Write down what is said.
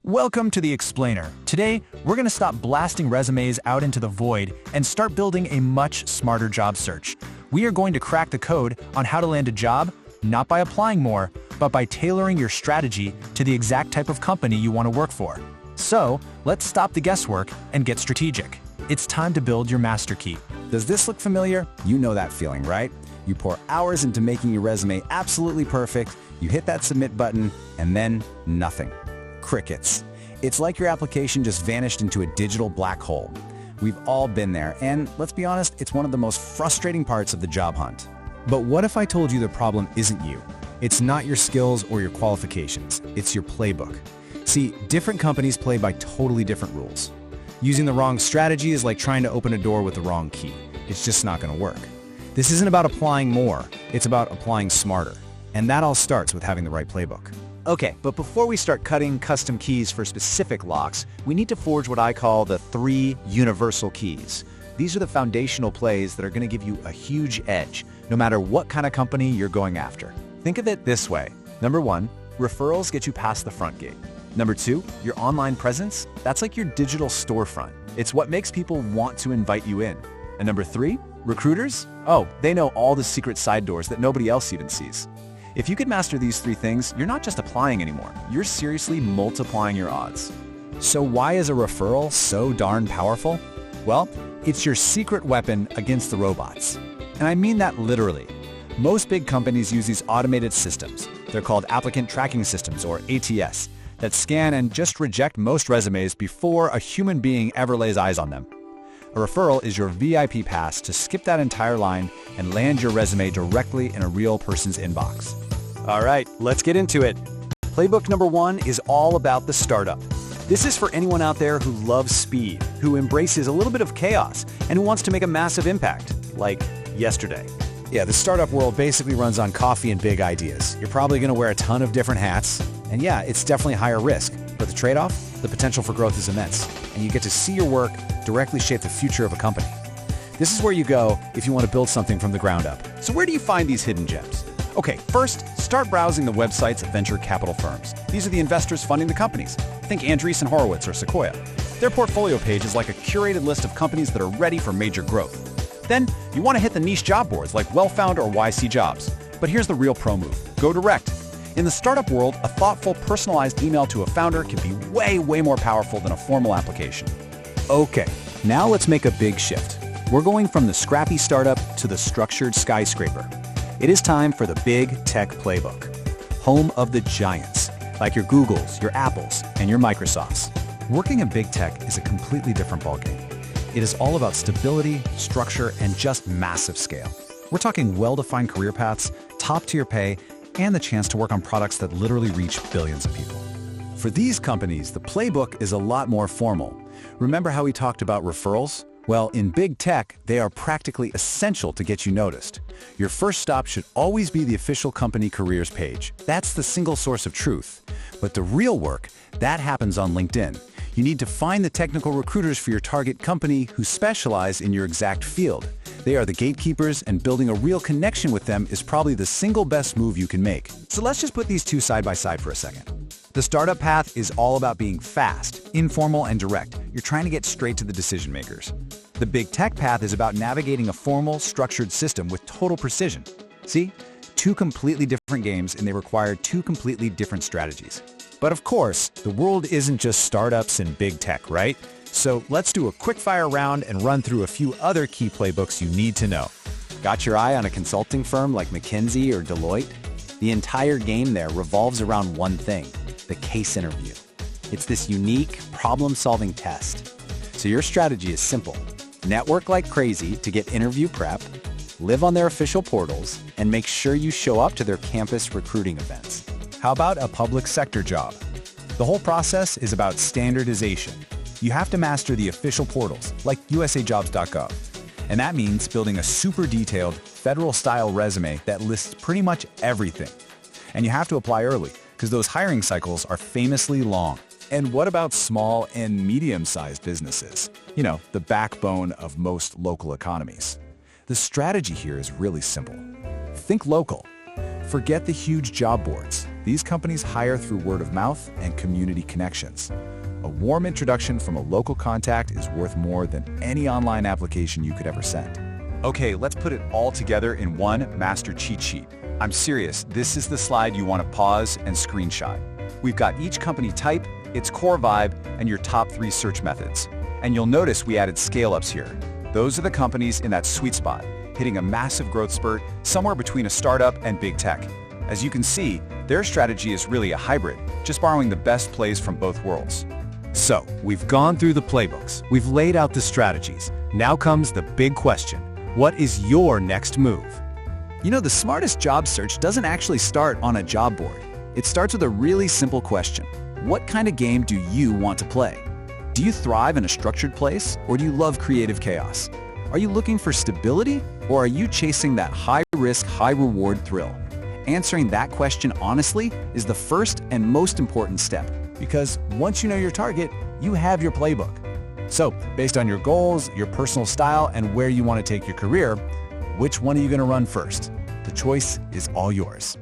Welcome to the Explainer. Today, we're going to stop blasting resumes out into the void and start building a much smarter job search. We are going to crack the code on how to land a job, not by applying more, but by tailoring your strategy to the exact type of company you want to work for. So, let's stop the guesswork and get strategic. It's time to build your master key. Does this look familiar? You know that feeling, right? You pour hours into making your resume absolutely perfect, you hit that submit button, and then nothing. Crickets. It's like your application just vanished into a digital black hole. We've all been there, and let's be honest, it's one of the most frustrating parts of the job hunt. But what if I told you the problem isn't you? It's not your skills or your qualifications, it's your playbook. See, different companies play by totally different rules. Using the wrong strategy is like trying to open a door with the wrong key. It's just not going to work. This isn't about applying more, it's about applying smarter. And that all starts with having the right playbook. Okay, but before we start cutting custom keys for specific locks, we need to forge what I call the 3 universal keys. These are the foundational plays that are going to give you a huge edge, no matter what kind of company you're going after. Think of it this way. Number 1, referrals get you past the front gate. Number 2, your online presence, that's like your digital storefront. It's what makes people want to invite you in. And number 3, recruiters, they know all the secret side doors that nobody else even sees. If you could master these 3 things, you're not just applying anymore, you're seriously multiplying your odds. So why is a referral so darn powerful? Well, it's your secret weapon against the robots. And I mean that literally. Most big companies use these automated systems. They're called applicant tracking systems, or ATS, that scan and just reject most resumes before a human being ever lays eyes on them. A referral is your VIP pass to skip that entire line and land your resume directly in a real person's inbox. All right, let's get into it. Playbook number 1 is all about the startup. This is for anyone out there who loves speed, who embraces a little bit of chaos, and who wants to make a massive impact, like yesterday. Yeah, the startup world basically runs on coffee and big ideas. You're probably going to wear a ton of different hats, and yeah, it's definitely higher risk, but the trade-off? The potential for growth is immense, and you get to see your work directly shape the future of a company. This is where you go if you want to build something from the ground up. So where do you find these hidden gems? Okay, first, start browsing the websites of venture capital firms. These are the investors funding the companies. Think Andreessen Horowitz or Sequoia. Their portfolio page is like a curated list of companies that are ready for major growth. Then, you want to hit the niche job boards like WellFound or YC Jobs. But here's the real pro move. Go direct. In the startup world, a thoughtful, personalized email to a founder can be way more powerful than a formal application. Okay, now let's make a big shift. We're going from the scrappy startup to the structured skyscraper. It is time for the big tech playbook. Home of the giants, like your Googles, your Apples, and your Microsofts. Working in big tech is a completely different ballgame. It is all about stability, structure, and just massive scale. We're talking well-defined career paths, top-tier pay, and the chance to work on products that literally reach billions of people. For these companies, the playbook is a lot more formal. Remember how we talked about referrals? Well, in big tech, they are practically essential to get you noticed. Your first stop should always be the official company careers page. That's the single source of truth. But the real work, that happens on LinkedIn. You need to find the technical recruiters for your target company who specialize in your exact field. They are the gatekeepers, and building a real connection with them is probably the single best move you can make. So let's just put these two side by side for a second. The startup path is all about being fast, informal, and direct. You're trying to get straight to the decision makers. The big tech path is about navigating a formal, structured system with total precision. See? 2 completely different games, and they require 2 completely different strategies. But of course, the world isn't just startups and big tech, right? So let's do a quick-fire round and run through a few other key playbooks you need to know. Got your eye on a consulting firm like McKinsey or Deloitte? The entire game there revolves around one thing, the case interview. It's this unique problem-solving test. So your strategy is simple. Network like crazy to get interview prep, live on their official portals, and make sure you show up to their campus recruiting events. How about a public sector job? The whole process is about standardization. You have to master the official portals, like usajobs.gov. And that means building a super detailed, federal-style resume that lists pretty much everything. And you have to apply early, because those hiring cycles are famously long. And what about small and medium-sized businesses? You know, the backbone of most local economies. The strategy here is really simple. Think local. Forget the huge job boards. These companies hire through word of mouth and community connections. A warm introduction from a local contact is worth more than any online application you could ever send. Okay, let's put it all together in one master cheat sheet. I'm serious, this is the slide you want to pause and screenshot. We've got each company type, its core vibe, and your top 3 search methods. And you'll notice we added scale-ups here. Those are the companies in that sweet spot, hitting a massive growth spurt somewhere between a startup and big tech. As you can see, their strategy is really a hybrid, just borrowing the best plays from both worlds. So, we've gone through the playbooks, we've laid out the strategies. Now comes the big question. What is your next move? You know, the smartest job search doesn't actually start on a job board. It starts with a really simple question. What kind of game do you want to play? Do you thrive in a structured place, or do you love creative chaos? Are you looking for stability, or are you chasing that high-risk, high-reward thrill? Answering that question honestly is the first and most important step, because once you know your target, you have your playbook. So, based on your goals, your personal style, and where you want to take your career, which one are you going to run first? The choice is all yours.